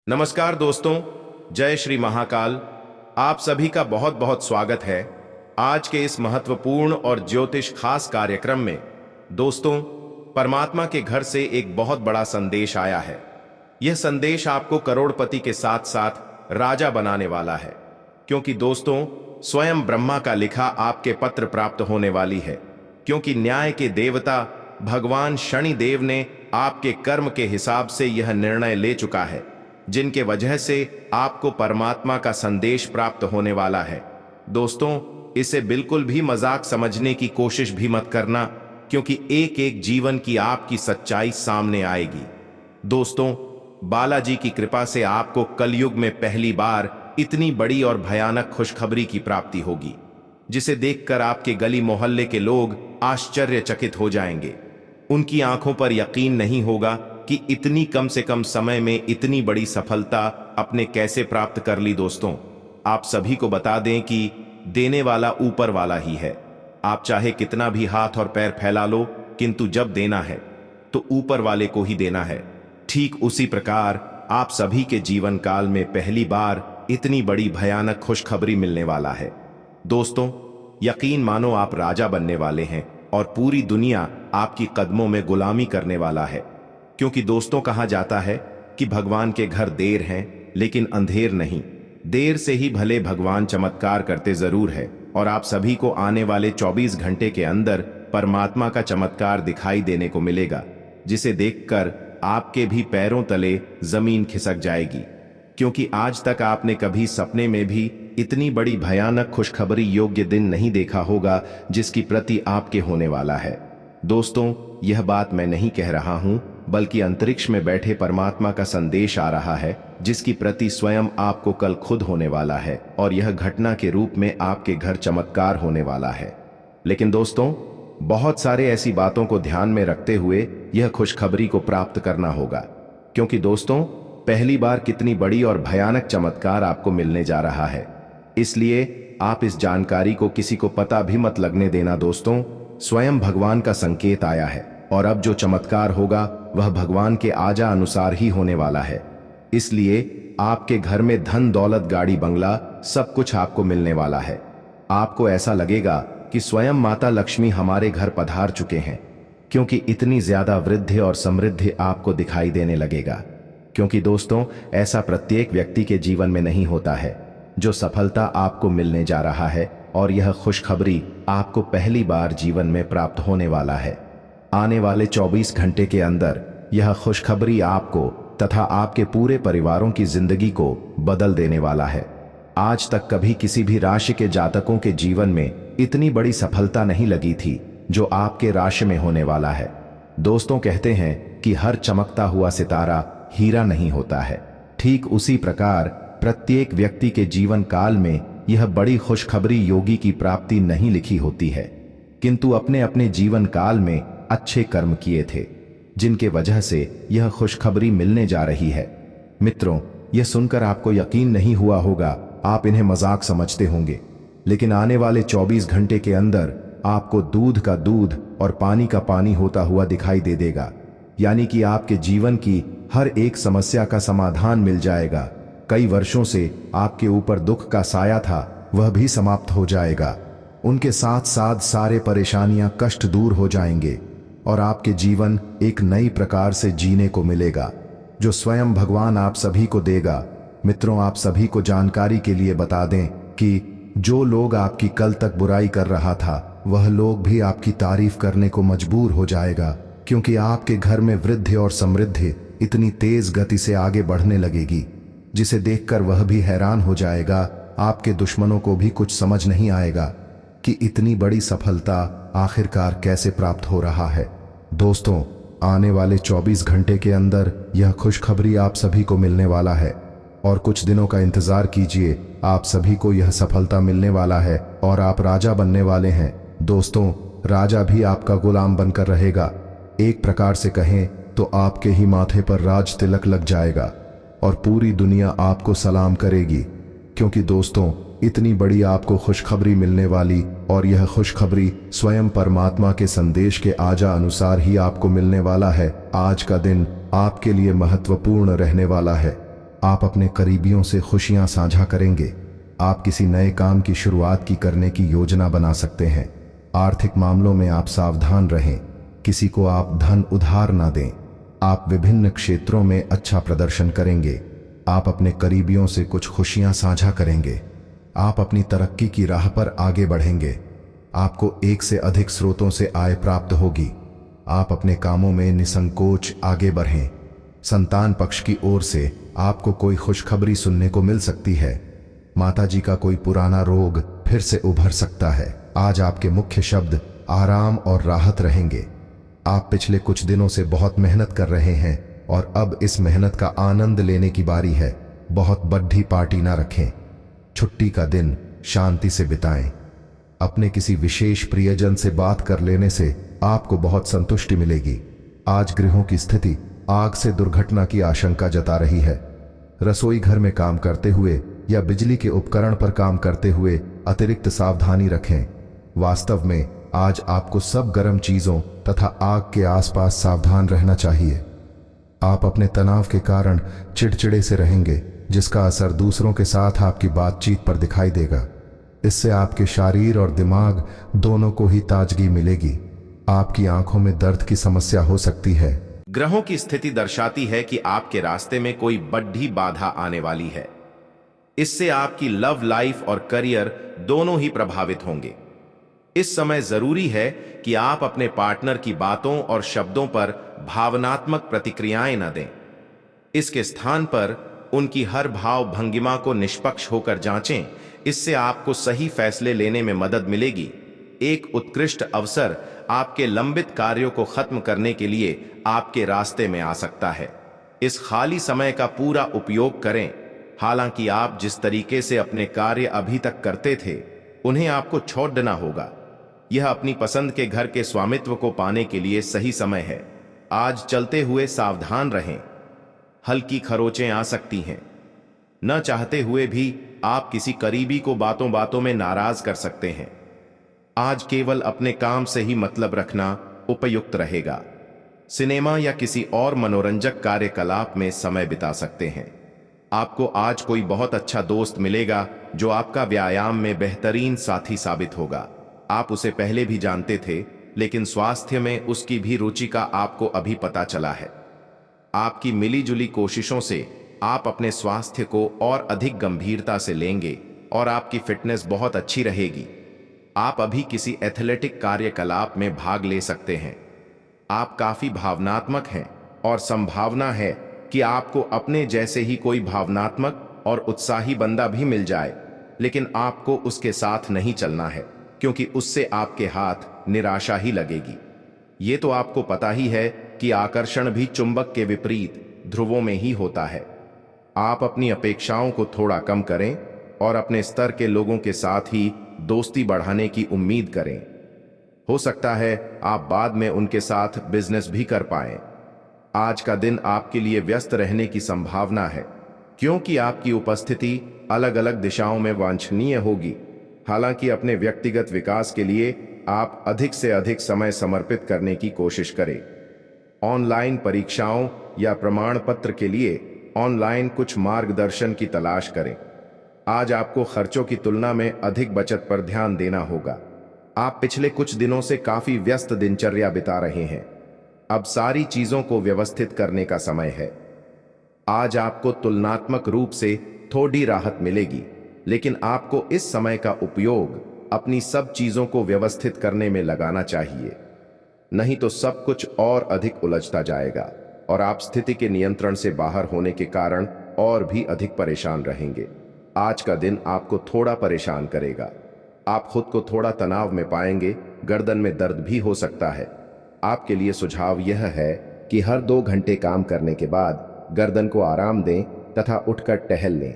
नमस्कार दोस्तों, जय श्री महाकाल। आप सभी का बहुत बहुत स्वागत है आज के इस महत्वपूर्ण और ज्योतिष खास कार्यक्रम में। दोस्तों, परमात्मा के घर से एक बहुत बड़ा संदेश आया है। यह संदेश आपको करोड़पति के साथ साथ राजा बनाने वाला है, क्योंकि दोस्तों, स्वयं ब्रह्मा का लिखा आपके पत्र प्राप्त होने वाली है। क्योंकि न्याय के देवता भगवान शनि देव ने आपके कर्म के हिसाब से यह निर्णय ले चुका है, जिनके वजह से आपको परमात्मा का संदेश प्राप्त होने वाला है। दोस्तों, इसे बिल्कुल भी मजाक समझने की कोशिश भी मत करना, क्योंकि एक एक जीवन की आपकी सच्चाई सामने आएगी। दोस्तों, बालाजी की कृपा से आपको कलयुग में पहली बार इतनी बड़ी और भयानक खुशखबरी की प्राप्ति होगी, जिसे देखकर आपके गली मोहल्ले के लोग आश्चर्यचकित हो जाएंगे। उनकी आंखों पर यकीन नहीं होगा कि इतनी कम से कम समय में इतनी बड़ी सफलता अपने कैसे प्राप्त कर ली। दोस्तों, आप सभी को बता दें कि देने वाला ऊपर वाला ही है। आप चाहे कितना भी हाथ और पैर फैला लो, किंतु जब देना है तो ऊपर वाले को ही देना है। ठीक उसी प्रकार आप सभी के जीवन काल में पहली बार इतनी बड़ी भयानक खुशखबरी मिलने वाला है। दोस्तों, यकीन मानो आप राजा बनने वाले हैं और पूरी दुनिया आपकी कदमों में गुलामी करने वाला है। क्योंकि दोस्तों, कहा जाता है कि भगवान के घर देर हैं लेकिन अंधेर नहीं। देर से ही भले भगवान चमत्कार करते जरूर है, और आप सभी को आने वाले 24 घंटे के अंदर परमात्मा का चमत्कार दिखाई देने को मिलेगा, जिसे देखकर आपके भी पैरों तले जमीन खिसक जाएगी। क्योंकि आज तक आपने कभी सपने में भी इतनी बड़ी भयानक खुशखबरी योग्य दिन नहीं देखा होगा, जिसकी प्रति आपके होने वाला है। दोस्तों, यह बात मैं नहीं कह रहा हूं, बल्कि अंतरिक्ष में बैठे परमात्मा का संदेश आ रहा है, जिसकी प्रति स्वयं आपको कल खुद होने वाला है, और यह घटना के रूप में आपके घर चमत्कार होने वाला है। लेकिन दोस्तों, बहुत सारे ऐसी बातों को ध्यान में रखते हुए यह खुशखबरी को प्राप्त करना होगा। क्योंकि दोस्तों, पहली बार कितनी बड़ी और भयानक चमत्कार आपको मिलने जा रहा है, इसलिए आप इस जानकारी को किसी को पता भी मत लगने देना। दोस्तों, स्वयं भगवान का संकेत आया है, और अब जो चमत्कार होगा वह भगवान के आजा अनुसार ही होने वाला है। इसलिए आपके घर में धन दौलत गाड़ी बंगला सब कुछ आपको मिलने वाला है। आपको ऐसा लगेगा कि स्वयं माता लक्ष्मी हमारे घर पधार चुके हैं, क्योंकि इतनी ज्यादा वृद्धि और समृद्धि आपको दिखाई देने लगेगा। क्योंकि दोस्तों, ऐसा प्रत्येक व्यक्ति के जीवन में नहीं होता है। जो सफलता आपको मिलने जा रहा है और यह खुशखबरी आपको पहली बार जीवन में प्राप्त होने वाला है। आने वाले 24 घंटे के अंदर यह खुशखबरी आपको तथा आपके पूरे परिवारों की जिंदगी को बदल देने वाला है। आज तक कभी किसी भी राशि के जातकों के जीवन में इतनी बड़ी सफलता नहीं लगी थी जो आपके राशि में होने वाला है। दोस्तों, कहते हैं कि हर चमकता हुआ सितारा हीरा नहीं होता है। ठीक उसी प्रकार प्रत्येक व्यक्ति के जीवन काल में यह बड़ी खुशखबरी योगी की प्राप्ति नहीं लिखी होती है, किंतु अपने अपने जीवन काल में अच्छे कर्म किए थे, जिनके वजह से यह खुशखबरी मिलने जा रही है। मित्रों, यह सुनकर आपको यकीन नहीं हुआ होगा, आप इन्हें मजाक समझते होंगे, लेकिन आने वाले 24 घंटे के अंदर आपको दूध का दूध और पानी का पानी होता हुआ दिखाई दे देगा। यानी कि आपके जीवन की हर एक समस्या का समाधान मिल जाएगा। कई वर्षों से आपके ऊपर दुख का साया था, वह भी समाप्त हो जाएगा। उनके साथ साथ सारे परेशानियां कष्ट दूर हो जाएंगे, और आपके जीवन एक नई प्रकार से जीने को मिलेगा, जो स्वयं भगवान आप सभी को देगा। मित्रों, आप सभी को जानकारी के लिए बता दें कि जो लोग आपकी कल तक बुराई कर रहा था, वह लोग भी आपकी तारीफ करने को मजबूर हो जाएगा, क्योंकि आपके घर में वृद्धि और समृद्धि इतनी तेज गति से आगे बढ़ने लगेगी, जिसे देखकर वह भी हैरान हो जाएगा। आपके दुश्मनों को भी कुछ समझ नहीं आएगा कि इतनी बड़ी सफलता आखिरकार कैसे प्राप्त हो रहा है। दोस्तों, आने वाले 24 घंटे के अंदर यह खुशखबरी आप सभी को मिलने वाला है, और कुछ दिनों का इंतजार कीजिए। आप सभी को यह सफलता मिलने वाला है और आप राजा बनने वाले हैं। दोस्तों, राजा भी आपका गुलाम बनकर रहेगा। एक प्रकार से कहें तो आपके ही माथे पर राज तिलक लग जाएगा और पूरी दुनिया आपको सलाम करेगी। क्योंकि दोस्तों, इतनी बड़ी आपको खुशखबरी मिलने वाली, और यह खुशखबरी स्वयं परमात्मा के संदेश के आजा अनुसार ही आपको मिलने वाला है। आज का दिन आपके लिए महत्वपूर्ण रहने वाला है। आप अपने करीबियों से खुशियां साझा करेंगे। आप किसी नए काम की शुरुआत करने की योजना बना सकते हैं। आर्थिक मामलों में आप सावधान रहें, किसी को आप धन उधार ना दें। आप विभिन्न क्षेत्रों में अच्छा प्रदर्शन करेंगे। आप अपने करीबियों से कुछ खुशियां साझा करेंगे। आप अपनी तरक्की की राह पर आगे बढ़ेंगे। आपको एक से अधिक स्रोतों से आय प्राप्त होगी। आप अपने कामों में निसंकोच आगे बढ़ें। संतान पक्ष की ओर से आपको कोई खुशखबरी सुनने को मिल सकती है। माताजी का कोई पुराना रोग फिर से उभर सकता है। आज आपके मुख्य शब्द आराम और राहत रहेंगे। आप पिछले कुछ दिनों से बहुत मेहनत कर रहे हैं और अब इस मेहनत का आनंद लेने की बारी है। बहुत बड़ी पार्टी ना रखें। छुट्टी का दिन शांति से बिताएं। अपने किसी विशेष प्रियजन से बात कर लेने से आपको बहुत संतुष्टि मिलेगी। आज गृहों की स्थिति आग से दुर्घटना की आशंका जता रही है। रसोई घर में काम करते हुए या बिजली के उपकरण पर काम करते हुए अतिरिक्त सावधानी रखें। वास्तव में आज आपको सब गर्म चीजों तथा आग के आसपास सावधान रहना चाहिए। आप अपने तनाव के कारण चिड़चिड़े से रहेंगे, जिसका असर दूसरों के साथ आपकी बातचीत पर दिखाई देगा। इससे आपके शरीर और दिमाग दोनों को ही ताजगी मिलेगी। आपकी आंखों में दर्द की समस्या हो सकती है। ग्रहों की स्थिति दर्शाती है कि आपके रास्ते में कोई बड़ी बाधा आने वाली है। इससे आपकी लव लाइफ और करियर दोनों ही प्रभावित होंगे। इस समय जरूरी है कि आप अपने पार्टनर की बातों और शब्दों पर भावनात्मक प्रतिक्रियाएं न दें। इसके स्थान पर उनकी हर भाव भंगिमा को निष्पक्ष होकर जांचें। इससे आपको सही फैसले लेने में मदद मिलेगी। एक उत्कृष्ट अवसर आपके लंबित कार्यों को खत्म करने के लिए आपके रास्ते में आ सकता है। इस खाली समय का पूरा उपयोग करें। हालांकि आप जिस तरीके से अपने कार्य अभी तक करते थे, उन्हें आपको छोड़ना होगा। यह अपनी पसंद के घर के स्वामित्व को पाने के लिए सही समय है। आज चलते हुए सावधान रहें। हल्की खरोचें आ सकती हैं। न चाहते हुए भी आप किसी करीबी को बातों बातों में नाराज कर सकते हैं। आज केवल अपने काम से ही मतलब रखना उपयुक्त रहेगा। सिनेमा या किसी और मनोरंजक कार्यकलाप में समय बिता सकते हैं। आपको आज कोई बहुत अच्छा दोस्त मिलेगा जो आपका व्यायाम में बेहतरीन साथी साबित होगा। आप उसे पहले भी जानते थे, लेकिन स्वास्थ्य में उसकी भी रुचि का आपको अभी पता चला है। आपकी मिलीजुली कोशिशों से आप अपने स्वास्थ्य को और अधिक गंभीरता से लेंगे और आपकी फिटनेस बहुत अच्छी रहेगी। आप अभी किसी एथलेटिक कार्यकलाप में भाग ले सकते हैं। आप काफी भावनात्मक हैं और संभावना है कि आपको अपने जैसे ही कोई भावनात्मक और उत्साही बंदा भी मिल जाए, लेकिन आपको उसके साथ नहीं चलना है, क्योंकि उससे आपके हाथ निराशा ही लगेगी। ये तो आपको पता ही है कि आकर्षण भी चुंबक के विपरीत ध्रुवों में ही होता है। आप अपनी अपेक्षाओं को थोड़ा कम करें और अपने स्तर के लोगों के साथ ही दोस्ती बढ़ाने की उम्मीद करें। हो सकता है आप बाद में उनके साथ बिजनेस भी कर पाएं। आज का दिन आपके लिए व्यस्त रहने की संभावना है, क्योंकि आपकी उपस्थिति अलग अलग दिशाओं में वांछनीय होगी। हालांकि अपने व्यक्तिगत विकास के लिए आप अधिक से अधिक समय समर्पित करने की कोशिश करें। ऑनलाइन परीक्षाओं या प्रमाण पत्र के लिए ऑनलाइन कुछ मार्गदर्शन की तलाश करें। आज आपको खर्चों की तुलना में अधिक बचत पर ध्यान देना होगा। आप पिछले कुछ दिनों से काफी व्यस्त दिनचर्या बिता रहे हैं। अब सारी चीजों को व्यवस्थित करने का समय है। आज आपको तुलनात्मक रूप से थोड़ी राहत मिलेगी, लेकिन आपको इस समय का उपयोग अपनी सब चीजों को व्यवस्थित करने में लगाना चाहिए। नहीं तो सब कुछ और अधिक उलझता जाएगा और आप स्थिति के नियंत्रण से बाहर होने के कारण और भी अधिक परेशान रहेंगे। आज का दिन आपको थोड़ा परेशान करेगा। आप खुद को थोड़ा तनाव में पाएंगे। गर्दन में दर्द भी हो सकता है। आपके लिए सुझाव यह है कि हर 2 घंटे काम करने के बाद गर्दन को आराम दें तथा उठकर टहल लें।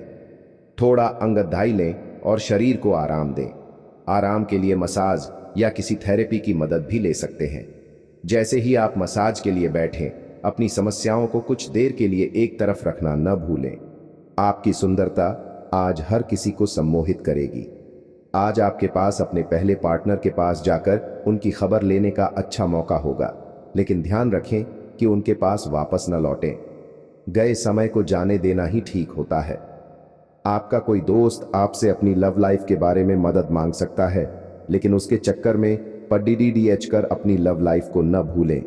थोड़ा अंगदाई लें और शरीर को आराम दें। आराम के लिए मसाज या किसी थेरेपी की मदद भी ले सकते हैं। जैसे ही आप मसाज के लिए बैठें, अपनी समस्याओं को कुछ देर के लिए एक तरफ रखना न भूलें। आपकी सुंदरता आज हर किसी को सम्मोहित करेगी। आज आपके पास अपने पहले पार्टनर के पास जाकर उनकी खबर लेने का अच्छा मौका होगा, लेकिन ध्यान रखें कि उनके पास वापस न लौटें। गए समय को जाने देना ही ठीक होता है। आपका कोई दोस्त आपसे अपनी लव लाइफ के बारे में मदद मांग सकता है, लेकिन उसके चक्कर में पडीडीडीएच कर अपनी लव लाइफ को न भूलें।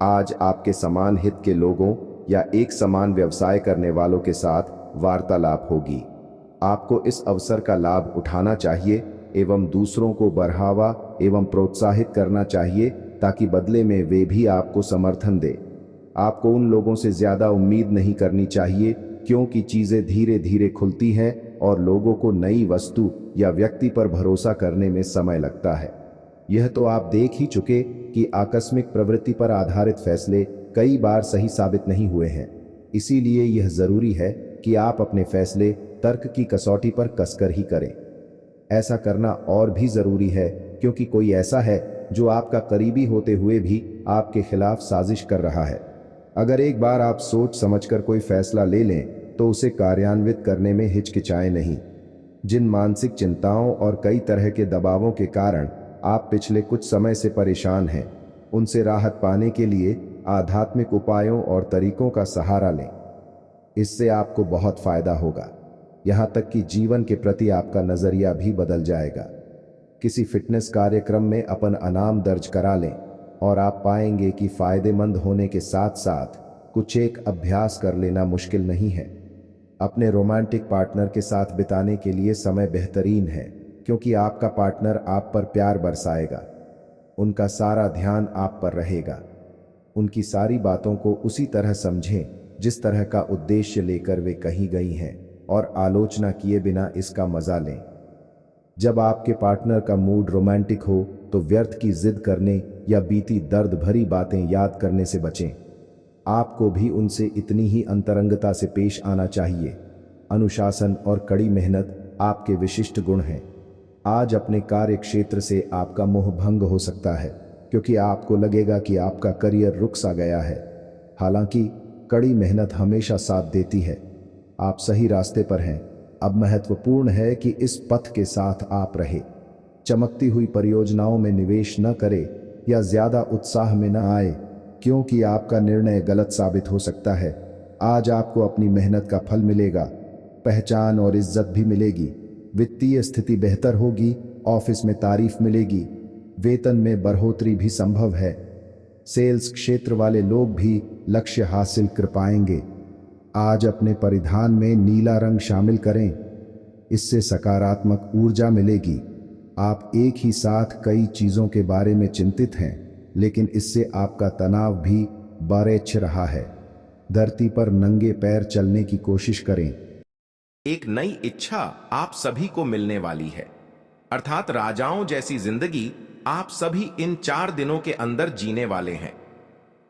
आज आपके समान हित के लोगों या एक समान व्यवसाय करने वालों के साथ वार्तालाप होगी। आपको इस अवसर का लाभ उठाना चाहिए एवं दूसरों को बढ़ावा एवं प्रोत्साहित करना चाहिए, ताकि बदले में वे भी आपको समर्थन दें। आपको उन लोगों से ज्यादा उम्मीद नहीं करनी चाहिए, क्योंकि चीजें धीरे धीरे खुलती हैं और लोगों को नई वस्तु या व्यक्ति पर भरोसा करने में समय लगता है। यह तो आप देख ही चुके कि आकस्मिक प्रवृत्ति पर आधारित फैसले कई बार सही साबित नहीं हुए हैं। इसीलिए यह जरूरी है कि आप अपने फैसले तर्क की कसौटी पर कसकर ही करें। ऐसा करना और भी जरूरी है क्योंकि कोई ऐसा है जो आपका करीबी होते हुए भी आपके खिलाफ साजिश कर रहा है। अगर एक बार आप सोच समझकर कोई फैसला ले लें तो उसे कार्यान्वित करने में हिचकिचाएं नहीं। जिन मानसिक चिंताओं और कई तरह के दबावों के कारण आप पिछले कुछ समय से परेशान हैं, उनसे राहत पाने के लिए आध्यात्मिक उपायों और तरीकों का सहारा लें। इससे आपको बहुत फायदा होगा, यहाँ तक कि जीवन के प्रति आपका नजरिया भी बदल जाएगा। किसी फिटनेस कार्यक्रम में अपन अनाम दर्ज करा लें और आप पाएंगे कि फायदेमंद होने के साथ साथ कुछ एक अभ्यास कर लेना मुश्किल नहीं है। अपने रोमांटिक पार्टनर के साथ बिताने के लिए समय बेहतरीन है, क्योंकि आपका पार्टनर आप पर प्यार बरसाएगा। उनका सारा ध्यान आप पर रहेगा। उनकी सारी बातों को उसी तरह समझें जिस तरह का उद्देश्य लेकर वे कही गई हैं, और आलोचना किए बिना इसका मजा लें। जब आपके पार्टनर का मूड रोमांटिक हो तो व्यर्थ की जिद करने या बीती दर्द भरी बातें याद करने से बचें। आपको भी उनसे इतनी ही अंतरंगता से पेश आना चाहिए। अनुशासन और कड़ी मेहनत आपके विशिष्ट गुण हैं। आज अपने कार्य क्षेत्र से आपका मोह भंग हो सकता है, क्योंकि आपको लगेगा कि आपका करियर रुक सा गया है। हालांकि कड़ी मेहनत हमेशा साथ देती है। आप सही रास्ते पर हैं। अब महत्वपूर्ण है कि इस पथ के साथ आप रहे। चमकती हुई परियोजनाओं में निवेश न करें या ज्यादा उत्साह में न आए, क्योंकि आपका निर्णय गलत साबित हो सकता है। आज आपको अपनी मेहनत का फल मिलेगा, पहचान और इज्जत भी मिलेगी। वित्तीय स्थिति बेहतर होगी, ऑफिस में तारीफ मिलेगी, वेतन में बढ़ोतरी भी संभव है। सेल्स क्षेत्र वाले लोग भी लक्ष्य हासिल कर पाएंगे। आज अपने परिधान में नीला रंग शामिल करें, इससे सकारात्मक ऊर्जा मिलेगी। आप एक ही साथ कई चीजों के बारे में चिंतित हैं, लेकिन इससे आपका तनाव भी बढ़ रहा है। धरती पर नंगे पैर चलने की कोशिश करें। एक नई इच्छा आप सभी को मिलने वाली है, अर्थात राजाओं जैसी जिंदगी आप सभी इन 4 दिनों के अंदर जीने वाले हैं।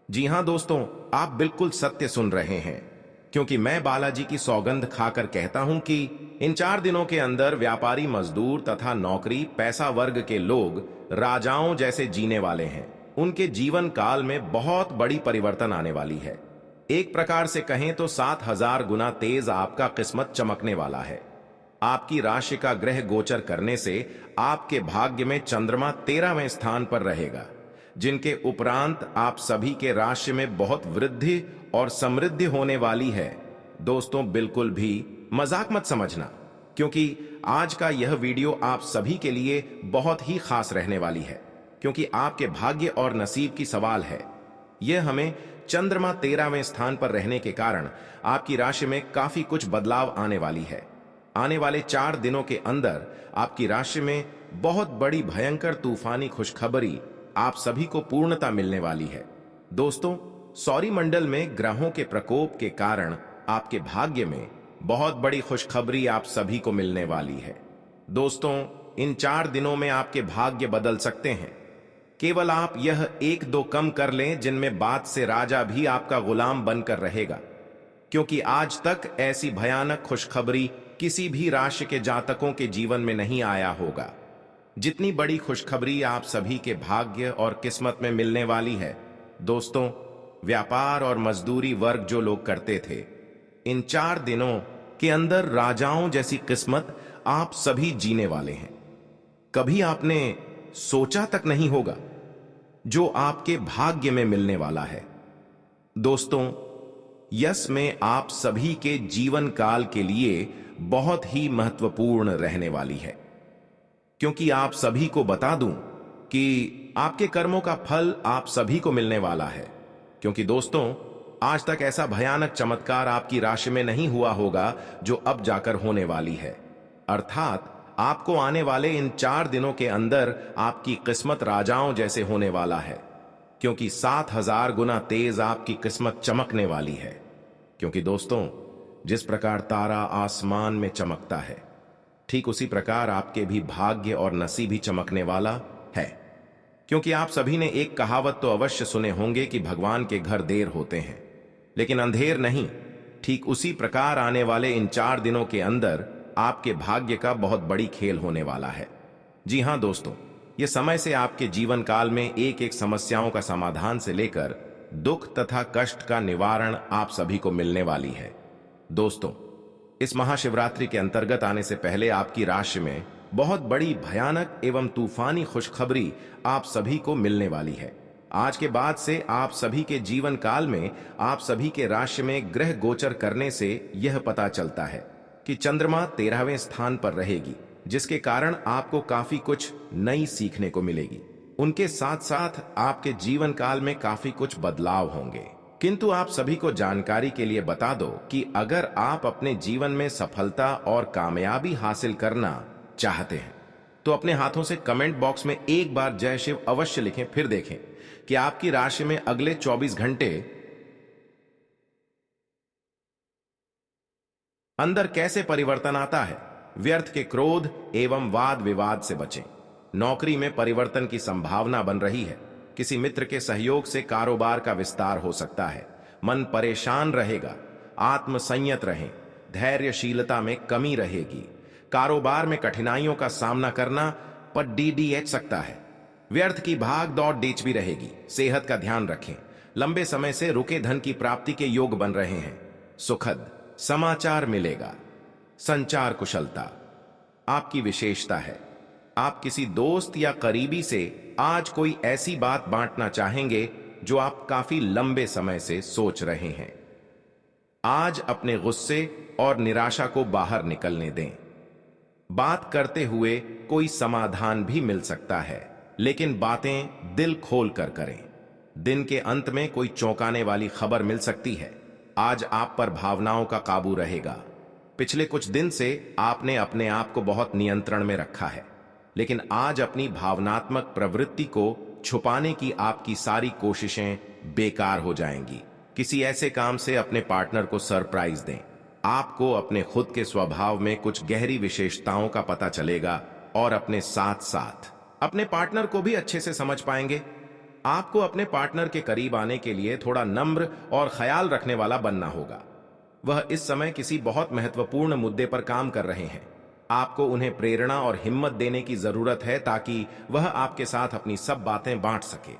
जी हां दोस्तों, आप बिल्कुल सत्य सुन रहे हैं, क्योंकि मैं बालाजी की सौगंध खाकर कहता हूं कि इन 4 दिनों के अंदर व्यापारी, मजदूर तथा नौकरी पैसा वर्ग के लोग राजाओं जैसे जीने वाले हैं। उनके जीवन काल में बहुत बड़ी परिवर्तन आने वाली है। एक प्रकार से कहें तो 7000 गुना तेज आपका किस्मत चमकने वाला है। आपकी राशि का ग्रह गोचर करने से आपके भाग्य में चंद्रमा 13वें स्थान पर रहेगा, जिनके उपरांत आप सभी के राशि में बहुत वृद्धि और समृद्धि होने वाली है। दोस्तों, बिल्कुल भी मजाक मत समझना, क्योंकि आज का यह वीडियो आप सभी के लिए बहुत ही खास रहने वाली है, क्योंकि आपके भाग्य और नसीब की सवाल है। यह हमें चंद्रमा 13वें स्थान पर रहने के कारण आपकी राशि में काफी कुछ बदलाव आने वाली है। आने वाले 4 दिनों के अंदर आपकी राशि में बहुत बड़ी भयंकर तूफानी खुशखबरी आप सभी को पूर्णता मिलने वाली है। दोस्तों, सौरमंडल में ग्रहों के प्रकोप के कारण आपके भाग्य में बहुत बड़ी खुशखबरी आप सभी को मिलने वाली है। दोस्तों, इन 4 दिनों में आपके भाग्य बदल सकते हैं। केवल आप यह 1-2 कम कर लें, जिनमें बात से राजा भी आपका गुलाम बनकर रहेगा, क्योंकि आज तक ऐसी भयानक खुशखबरी किसी भी राशि के जातकों के जीवन में नहीं आया होगा। जितनी बड़ी खुशखबरी आप सभी के भाग्य और किस्मत में मिलने वाली है। दोस्तों, व्यापार और मजदूरी वर्ग जो लोग करते थे, इन 4 दिनों के अंदर राजाओं जैसी किस्मत आप सभी जीने वाले हैं। कभी आपने सोचा तक नहीं होगा जो आपके भाग्य में मिलने वाला है। दोस्तों, यस में आप सभी के जीवन काल के लिए बहुत ही महत्वपूर्ण रहने वाली है, क्योंकि आप सभी को बता दूं कि आपके कर्मों का फल आप सभी को मिलने वाला है। क्योंकि दोस्तों, आज तक ऐसा भयानक चमत्कार आपकी राशि में नहीं हुआ होगा जो अब जाकर होने वाली है। अर्थात आपको आने वाले इन 4 दिनों के अंदर आपकी किस्मत राजाओं जैसे होने वाला है, क्योंकि 7000 गुना तेज आपकी किस्मत चमकने वाली है। क्योंकि दोस्तों, जिस प्रकार तारा आसमान में चमकता है, ठीक उसी प्रकार आपके भी भाग्य और नसीब भी चमकने वाला है। क्योंकि आप सभी ने एक कहावत तो अवश्य सुने होंगे कि भगवान के घर देर होते हैं लेकिन अंधेर नहीं। ठीक उसी प्रकार आने वाले इन 4 दिनों के अंदर आपके भाग्य का बहुत बड़ी खेल होने वाला है। जी हां दोस्तों, यह समय से आपके जीवन काल में एक एक समस्याओं का समाधान से लेकर दुख तथा कष्ट का निवारण आप सभी को मिलने वाली है। दोस्तों, इस महाशिवरात्रि के अंतर्गत आने से पहले आपकी राशि में बहुत बड़ी भयानक एवं तूफानी खुशखबरी आप सभी को मिलने वाली है। आज के बाद से आप सभी के जीवन काल में आप सभी के राशि में ग्रह गोचर करने से यह पता चलता है कि चंद्रमा 13वें स्थान पर रहेगी, जिसके कारण आपको काफी कुछ नई सीखने को मिलेगी। उनके साथ साथ आपके जीवन काल में काफी कुछ बदलाव होंगे। किंतु आप सभी को जानकारी के लिए बता दो कि अगर आप अपने जीवन में सफलता और कामयाबी हासिल करना चाहते हैं तो अपने हाथों से कमेंट बॉक्स में एक बार जय शिव अवश्य लिखें। फिर देखें कि आपकी राशि में अगले 24 घंटे अंदर कैसे परिवर्तन आता है। व्यर्थ के क्रोध एवं वाद विवाद से बचें। नौकरी में परिवर्तन की संभावना बन रही है। किसी मित्र के सहयोग से कारोबार का विस्तार हो सकता है। मन परेशान रहेगा। आत्म संयत रहें। धैर्यशीलता में कमी रहेगी। कारोबार में कठिनाइयों का सामना करना पर डीडीएच सकता है। व्यर्थ की भाग दौड़ डीच भी रहेगी। सेहत का ध्यान रखें। लंबे समय से रुके धन की प्राप्ति के योग बन रहे हैं। सुखद समाचार मिलेगा। संचार कुशलता आपकी विशेषता है। आप किसी दोस्त या करीबी से आज कोई ऐसी बात बांटना चाहेंगे जो आप काफी लंबे समय से सोच रहे हैं। आज अपने गुस्से और निराशा को बाहर निकलने दें। बात करते हुए कोई समाधान भी मिल सकता है, लेकिन बातें दिल खोल कर करें। दिन के अंत में कोई चौंकाने वाली खबर मिल सकती है। आज आप पर भावनाओं का काबू रहेगा। पिछले कुछ दिन से आपने अपने आप को बहुत नियंत्रण में रखा है, लेकिन आज अपनी भावनात्मक प्रवृत्ति को छुपाने की आपकी सारी कोशिशें बेकार हो जाएंगी। किसी ऐसे काम से अपने पार्टनर को सरप्राइज दें। आपको अपने खुद के स्वभाव में कुछ गहरी विशेषताओं का पता चलेगा और अपने साथ साथ अपने पार्टनर को भी अच्छे से समझ पाएंगे। आपको अपने पार्टनर के करीब आने के लिए थोड़ा नम्र और ख्याल रखने वाला बनना होगा। वह इस समय किसी बहुत महत्वपूर्ण मुद्दे पर काम कर रहे हैं। आपको उन्हें प्रेरणा और हिम्मत देने की जरूरत है ताकि वह आपके साथ अपनी सब बातें बांट सके।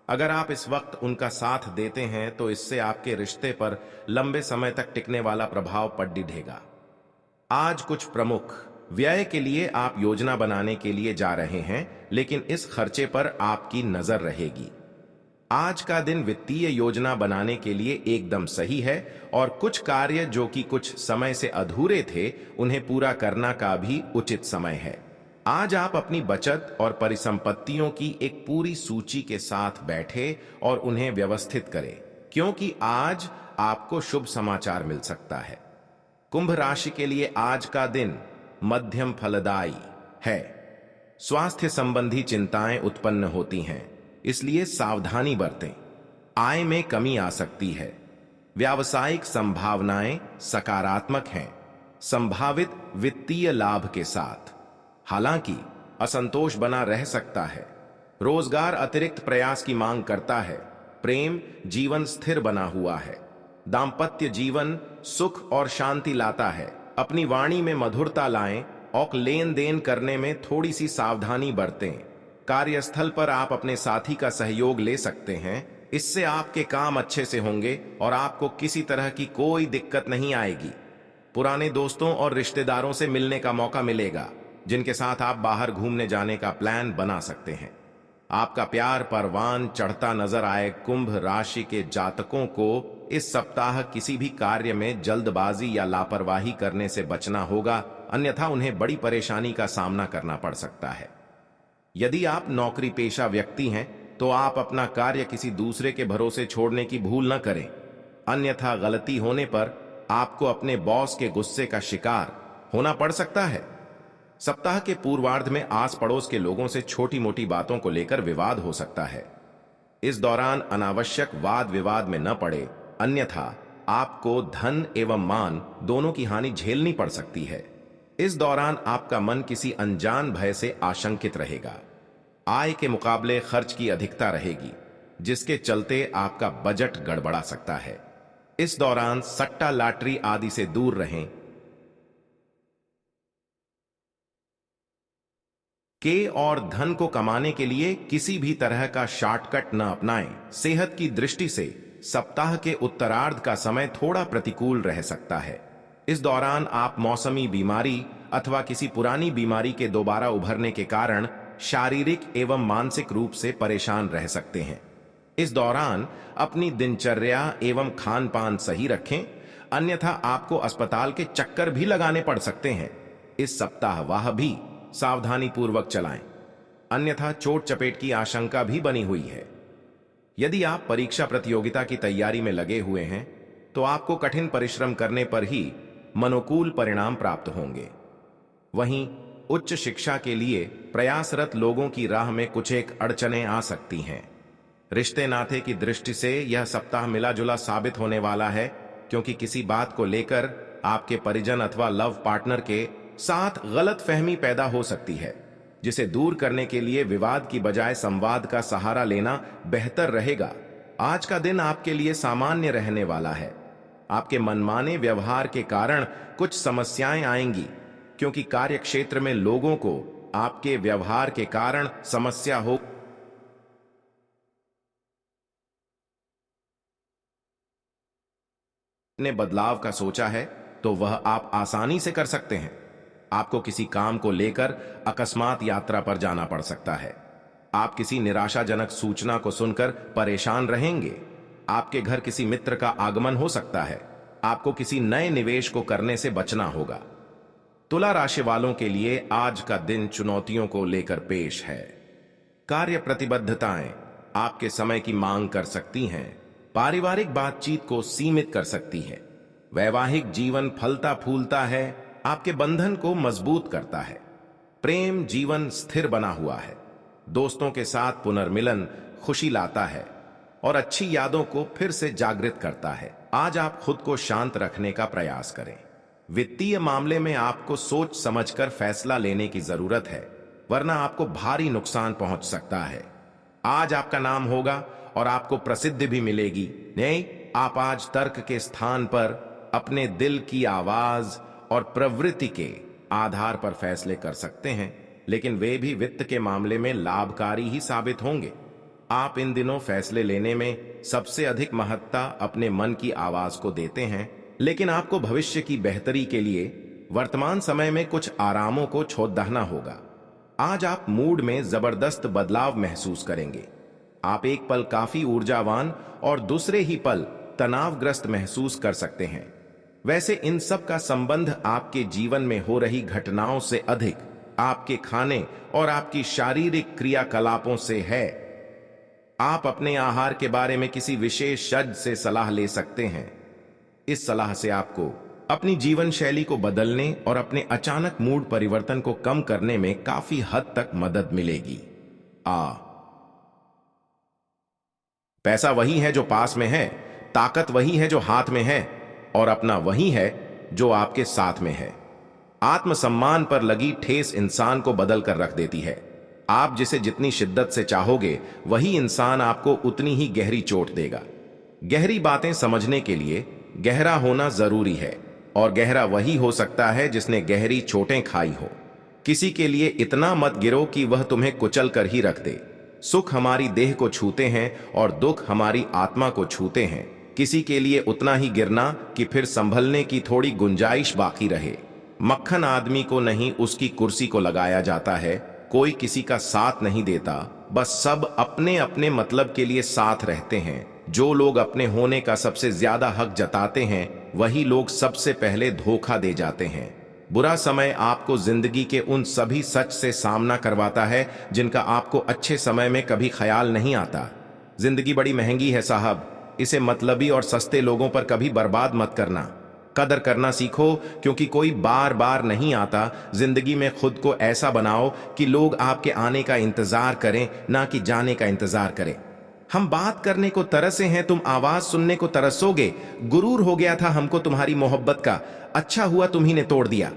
अगर आप इस वक्त उनका साथ देते हैं तो इससे आपके रिश्ते पर लंबे समय तक टिकने वाला प्रभाव पड़ेगा। आज कुछ प्रमुख व्यय के लिए आप योजना बनाने के लिए जा रहे हैं, लेकिन इस खर्चे पर आपकी नजर रहेगी। आज का दिन वित्तीय योजना बनाने के लिए एकदम सही है और कुछ कार्य जो कि कुछ समय से अधूरे थे उन्हें पूरा करना का भी उचित समय है। आज आप अपनी बचत और परिसंपत्तियों की एक पूरी सूची के साथ बैठे और उन्हें व्यवस्थित करें, क्योंकि आज आपको शुभ समाचार मिल सकता है। कुंभ राशि के लिए आज का दिन मध्यम फलदायी है। स्वास्थ्य संबंधी चिंताएं उत्पन्न होती हैं, इसलिए सावधानी बरतें। आय में कमी आ सकती है। व्यावसायिक संभावनाएं सकारात्मक हैं, संभावित वित्तीय लाभ के साथ। हालांकि असंतोष बना रह सकता है। रोजगार अतिरिक्त प्रयास की मांग करता है। प्रेम जीवन स्थिर बना हुआ है। दाम्पत्य जीवन सुख और शांति लाता है। अपनी वाणी में मधुरता लाएं और लेन देन करने में थोड़ी सी सावधानी बरतें। कार्यस्थल पर आप अपने साथी का सहयोग ले सकते हैं। इससे आपके काम अच्छे से होंगे और आपको किसी तरह की कोई दिक्कत नहीं आएगी। पुराने दोस्तों और रिश्तेदारों से मिलने का मौका मिलेगा, जिनके साथ आप बाहर घूमने जाने का प्लान बना सकते हैं। आपका प्यार परवान चढ़ता नजर आए। कुंभ राशि के जातकों को इस सप्ताह किसी भी कार्य में जल्दबाजी या लापरवाही करने से बचना होगा, अन्यथा उन्हें बड़ी परेशानी का सामना करना पड़ सकता है। यदि आप नौकरी पेशा व्यक्ति हैं तो आप अपना कार्य किसी दूसरे के भरोसे छोड़ने की भूल न करें, अन्यथा गलती होने पर आपको अपने बॉस के गुस्से का शिकार होना पड़ सकता है। सप्ताह के पूर्वार्ध में आस पड़ोस के लोगों से छोटी मोटी बातों को लेकर विवाद हो सकता है। इस दौरान अनावश्यक वाद विवाद में न पड़े, अन्यथा आपको धन एवं मान दोनों की हानि झेलनी पड़ सकती है। इस दौरान आपका मन किसी अनजान भय से आशंकित रहेगा। आय के मुकाबले खर्च की अधिकता रहेगी, जिसके चलते आपका बजट गड़बड़ा सकता है। इस दौरान सट्टा लॉटरी आदि से दूर रहें। और धन को कमाने के लिए किसी भी तरह का शॉर्टकट न अपनाएं। सेहत की दृष्टि से सप्ताह के उत्तरार्ध का समय थोड़ा प्रतिकूल रह सकता है। इस दौरान आप मौसमी बीमारी अथवा किसी पुरानी बीमारी के दोबारा उभरने के कारण शारीरिक एवं मानसिक रूप से परेशान रह सकते हैं। इस दौरान अपनी दिनचर्या एवं खान पान सही रखें, अन्यथा आपको अस्पताल के चक्कर भी लगाने पड़ सकते हैं। इस सप्ताह वह भी सावधानी पूर्वक चलाएं, अन्यथा चोट चपेट की आशंका भी बनी हुई है। यदि आप परीक्षा प्रतियोगिता की तैयारी में लगे हुए हैं तो आपको कठिन परिश्रम करने पर ही मनोकूल परिणाम प्राप्त होंगे। वहीं उच्च शिक्षा के लिए प्रयासरत लोगों की राह में कुछ एक अड़चनें आ सकती हैं। रिश्ते नाते की दृष्टि से यह सप्ताह मिला जुला साबित होने वाला है, क्योंकि किसी बात को लेकर आपके परिजन अथवा लव पार्टनर के साथ गलत फहमी पैदा हो सकती है, जिसे दूर करने के लिए विवाद की बजाय संवाद का सहारा लेना बेहतर रहेगा। आज का दिन आपके लिए सामान्य रहने वाला है। आपके मनमाने व्यवहार के कारण कुछ समस्याएं आएंगी, क्योंकि कार्य क्षेत्र में लोगों को आपके व्यवहार के कारण समस्या हो। ने बदलाव का सोचा है तो वह आप आसानी से कर सकते हैं। आपको किसी काम को लेकर अकस्मात यात्रा पर जाना पड़ सकता है। आप किसी निराशाजनक सूचना को सुनकर परेशान रहेंगे। आपके घर किसी मित्र का आगमन हो सकता है। आपको किसी नए निवेश को करने से बचना होगा। तुला राशि वालों के लिए आज का दिन चुनौतियों को लेकर पेश है। कार्य प्रतिबद्धताएं आपके समय की मांग कर सकती हैं। पारिवारिक बातचीत को सीमित कर सकती है। वैवाहिक जीवन फलता फूलता है, आपके बंधन को मजबूत करता है। प्रेम जीवन स्थिर बना हुआ है। दोस्तों के साथ पुनर्मिलन खुशी लाता है और अच्छी यादों को फिर से जागृत करता है। आज आप खुद को शांत रखने का प्रयास करें। वित्तीय मामले में आपको सोच समझकर फैसला लेने की जरूरत है, वरना आपको भारी नुकसान पहुंच सकता है। आज आपका नाम होगा और आपको प्रसिद्धि भी मिलेगी। नहीं, आप आज तर्क के स्थान पर अपने दिल की आवाज और प्रवृत्ति के आधार पर फैसले कर सकते हैं, लेकिन वे भी वित्त के मामले में लाभकारी ही साबित होंगे। आप इन दिनों फैसले लेने में सबसे अधिक महत्ता अपने मन की आवाज को देते हैं, लेकिन आपको भविष्य की बेहतरी के लिए वर्तमान समय में कुछ आरामों को छोड़ना होगा। आज आप मूड में जबरदस्त बदलाव महसूस करेंगे। आप एक पल काफी ऊर्जावान और दूसरे ही पल तनावग्रस्त महसूस कर सकते हैं। वैसे इन सब का संबंध आपके जीवन में हो रही घटनाओं से अधिक आपके खाने और आपकी शारीरिक क्रियाकलापों से है। आप अपने आहार के बारे में किसी विशेषज्ञ से सलाह ले सकते हैं। इस सलाह से आपको अपनी जीवन शैली को बदलने और अपने अचानक मूड परिवर्तन को कम करने में काफी हद तक मदद मिलेगी। पैसा वही है जो पास में है, ताकत वही है जो हाथ में है, और अपना वही है जो आपके साथ में है। आत्मसम्मान पर लगी ठेस इंसान को बदल कर रख देती है। आप जिसे जितनी शिद्दत से चाहोगे, वही इंसान आपको उतनी ही गहरी चोट देगा। गहरी बातें समझने के लिए गहरा होना जरूरी है, और गहरा वही हो सकता है जिसने गहरी चोटें खाई हो। किसी के लिए इतना मत गिरो कि वह तुम्हें कुचल कर ही रख दे। सुख हमारी देह को छूते हैं और दुख हमारी आत्मा को छूते हैं। किसी के लिए उतना ही गिरना कि फिर संभलने की थोड़ी गुंजाइश बाकी रहे। मक्खन आदमी को नहीं, उसकी कुर्सी को लगाया जाता है। कोई किसी का साथ नहीं देता, बस सब अपने अपने मतलब के लिए साथ रहते हैं। जो लोग अपने होने का सबसे ज्यादा हक जताते हैं वही लोग सबसे पहले धोखा दे जाते हैं। बुरा समय आपको जिंदगी के उन सभी सच से सामना करवाता है जिनका आपको अच्छे समय में कभी ख्याल नहीं आता। जिंदगी बड़ी महंगी है साहब, इसे मतलबी और सस्ते लोगों पर कभी बर्बाद मत करना। कदर करना सीखो, क्योंकि कोई बार बार नहीं आता। जिंदगी में खुद को ऐसा बनाओ कि लोग आपके आने का इंतजार करें, ना कि जाने का इंतजार करें। हम बात करने को तरसे हैं, तुम आवाज सुनने को तरसोगे। गुरूर हो गया था हमको तुम्हारी मोहब्बत का, अच्छा हुआ तुम्ही ने तोड़ दिया।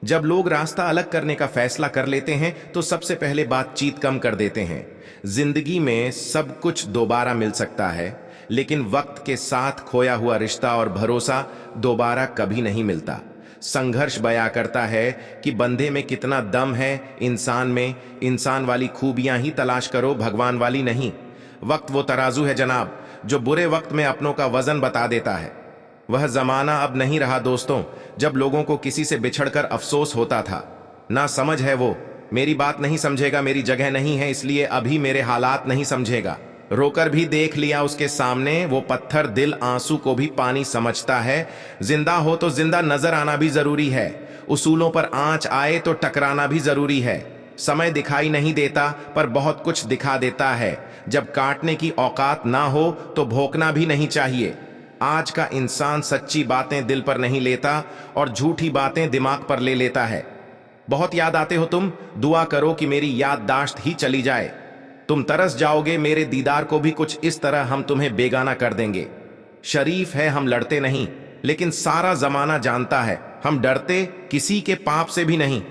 जब लोग रास्ता अलग करने का फैसला कर लेते हैं तो सबसे पहले बातचीत कम कर देते हैं। जिंदगी में सब कुछ दोबारा मिल सकता है, लेकिन वक्त के साथ खोया हुआ रिश्ता और भरोसा दोबारा कभी नहीं मिलता। संघर्ष बयां करता है कि बंदे में कितना दम है, इंसान में। इंसान वाली खूबियां ही तलाश करो, भगवान वाली नहीं। वक्त वो तराजू है जनाब, जो बुरे वक्त में अपनों का वजन बता देता है। वह जमाना अब नहीं रहा दोस्तों, जब लोगों को किसी से बिछड़कर अफसोस होता था। ना समझ है वो, मेरी बात नहीं समझेगा, मेरी जगह नहीं है इसलिए अभी मेरे हालात नहीं समझेगा। रोकर भी देख लिया उसके सामने, वो पत्थर दिल आंसू को भी पानी समझता है। जिंदा हो तो जिंदा नजर आना भी जरूरी है, उसूलों पर आंच आए तो टकराना भी जरूरी है। समय दिखाई नहीं देता पर बहुत कुछ दिखा देता है। जब काटने की औकात ना हो तो भोंकना भी नहीं चाहिए। आज का इंसान सच्ची बातें दिल पर नहीं लेता और झूठी बातें दिमाग पर ले लेता है। बहुत याद आते हो तुम, दुआ करो कि मेरी याददाश्त ही चली जाए। तुम तरस जाओगे मेरे दीदार को भी, कुछ इस तरह हम तुम्हें बेगाना कर देंगे। शरीफ है हम लड़ते नहीं, लेकिन सारा जमाना जानता है हम डरते किसी के पाप से भी नहीं।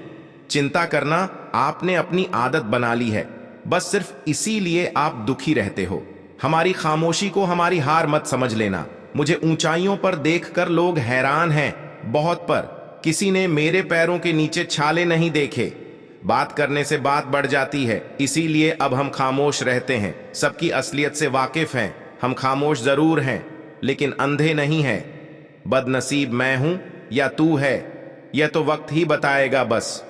चिंता करना आपने अपनी आदत बना ली है, बस सिर्फ इसीलिए आप दुखी रहते हो। हमारी खामोशी को हमारी हार मत समझ लेना। मुझे ऊंचाइयों पर देखकर लोग हैरान हैं, बहुत पर किसी ने मेरे पैरों के नीचे छाले नहीं देखे। बात करने से बात बढ़ जाती है, इसीलिए अब हम खामोश रहते हैं। सबकी असलियत से वाकिफ हैं, हम खामोश जरूर हैं लेकिन अंधे नहीं हैं। बदनसीब मैं हूं या तू है, यह तो वक्त ही बताएगा बस।